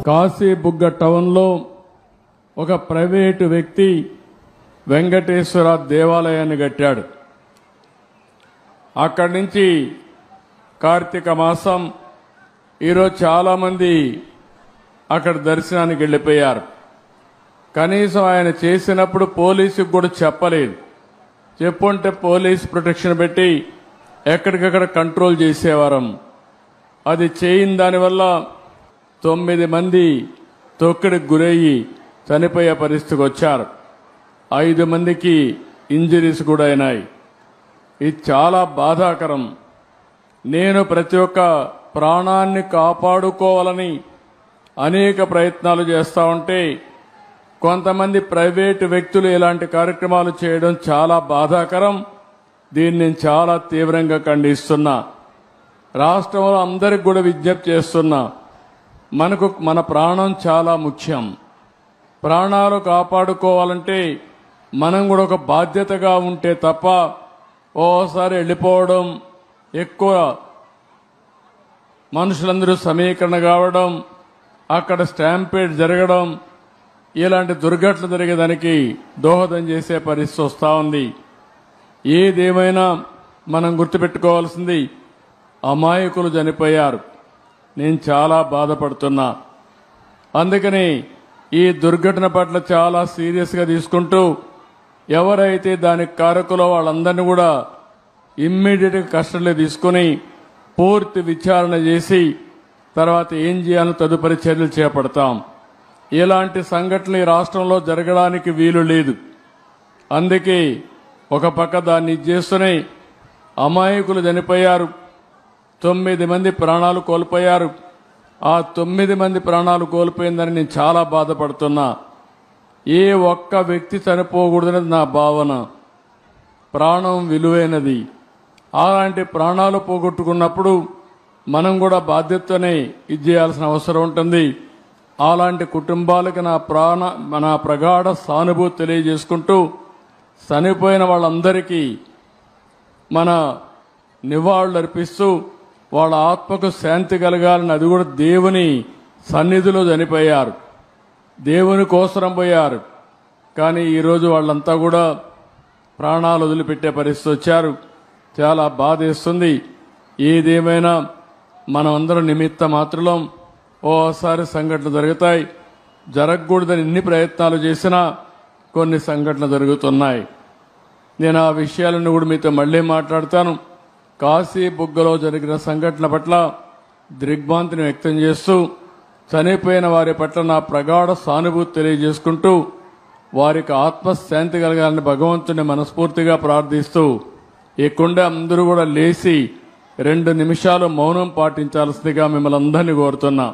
కాశీబుగ్గ టౌన్లో ఒక ప్రైవేటు వ్యక్తి వెంకటేశ్వర దేవాలయాన్ని కట్టాడు. అక్కడి నుంచి కార్తీక మాసం ఈరోజు చాలా మంది అక్కడ దర్శనానికి వెళ్ళిపోయారు. కనీసం ఆయన చేసినప్పుడు పోలీసుకు కూడా చెప్పలేదు. చెప్పుంటే పోలీస్ ప్రొటెక్షన్ పెట్టి ఎక్కడికక్కడ కంట్రోల్ చేసేవారం. అది చేయని దానివల్ల 9 మంది తొక్కిడికి గురయ్యి చనిపోయే పరిస్థితికి వచ్చారు. 5 మందికి ఇంజరీస్ కూడా అయినాయి. ఇది చాలా బాధాకరం. నేను ప్రతి ఒక్క ప్రాణాన్ని కాపాడుకోవాలని అనేక ప్రయత్నాలు చేస్తా ఉంటే కొంతమంది ప్రైవేటు వ్యక్తులు ఇలాంటి కార్యక్రమాలు చేయడం చాలా బాధాకరం. దీన్ని నేను చాలా తీవ్రంగా ఖండిస్తున్నా. రాష్ట్రంలో అందరికి కూడా విజ్ఞప్తి చేస్తున్నా, మన ప్రాణం చాలా ముఖ్యం. ప్రాణాలు కాపాడుకోవాలంటే మనం కూడా ఒక బాధ్యతగా ఉంటే తప్ప ఓసారి వెళ్ళిపోవడం, ఎక్కువ మనుషులందరూ సమీకరణ కావడం, అక్కడ స్టాంపేడ్ జరగడం, ఇలాంటి దుర్ఘటనలు జరిగేదానికి దోహదం చేసే పరిస్థితి వస్తూ ఉంది. ఏదేమైనా మనం గుర్తుపెట్టుకోవాల్సింది, అమాయకులు చనిపోయారు. నేను చాలా బాధపడుతున్నా. అందుకని ఈ దుర్ఘటన పట్ల చాలా సీరియస్గా తీసుకుంటూ ఎవరైతే దానికి కారకులో వాళ్ళందరినీ కూడా ఇమ్మీడియట్గా కస్టడీలో తీసుకుని పూర్తి విచారణ చేసి తర్వాత ఏం చేయాలో తదుపరి చర్యలు చేపడతాం. ఇలాంటి సంఘటనలు ఈ రాష్ట్రంలో జరగడానికి వీలు లేదు. అందుకే ఒక పక్క దాన్ని చేస్తూనే అమాయకులు చనిపోయారు. 9 మంది ప్రాణాలు కోల్పోయారు. ఆ 9 మంది ప్రాణాలు కోల్పోయిందని నేను చాలా బాధపడుతున్నా. ఏ ఒక్క వ్యక్తి చనిపోకూడదనేది నా భావన. ప్రాణం విలువైనది. అలాంటి ప్రాణాలు పోగొట్టుకున్నప్పుడు మనం కూడా బాధ్యతనే ఇది చేయాల్సిన అవసరం ఉంటుంది. అలాంటి కుటుంబాలకు నా ప్రగాఢ సానుభూతి తెలియజేసుకుంటూ చనిపోయిన వాళ్ళందరికీ మన నివాళులు అర్పిస్తూ వాళ్ళ ఆత్మకు శాంతి కలగాలని, అది కూడా దేవుని సన్నిధిలో చనిపోయారు, దేవుని కోసరం పోయారు. కానీ ఈరోజు వాళ్ళంతా కూడా ప్రాణాలు వదిలిపెట్టే పరిస్థితి వచ్చారు. చాలా బాధేస్తుంది. ఏదేమైనా మనం అందరం నిమిత్త మాత్రం. ఓసారి సంఘటనలు జరుగుతాయి. జరగకూడదని ఎన్ని ప్రయత్నాలు చేసినా కొన్ని సంఘటనలు జరుగుతున్నాయి. నేను ఆ విషయాలను కూడా మీతో మళ్లీ మాట్లాడతాను. కాశీబుగ్గలో జరిగిన సంఘటన పట్ల దిగ్భ్రాంతిని వ్యక్తం చేస్తూ చనిపోయిన వారి పట్ల నా ప్రగాఢ సానుభూతి తెలియజేసుకుంటూ వారికి ఆత్మశాంతి కలగాలని భగవంతుని మనస్ఫూర్తిగా ప్రార్థిస్తూ ఇక్కడే అందరూ కూడా లేచి 2 నిమిషాలు మౌనం పాటించాల్సిందిగా మిమ్మల్ని అందరినీ కోరుతున్నా.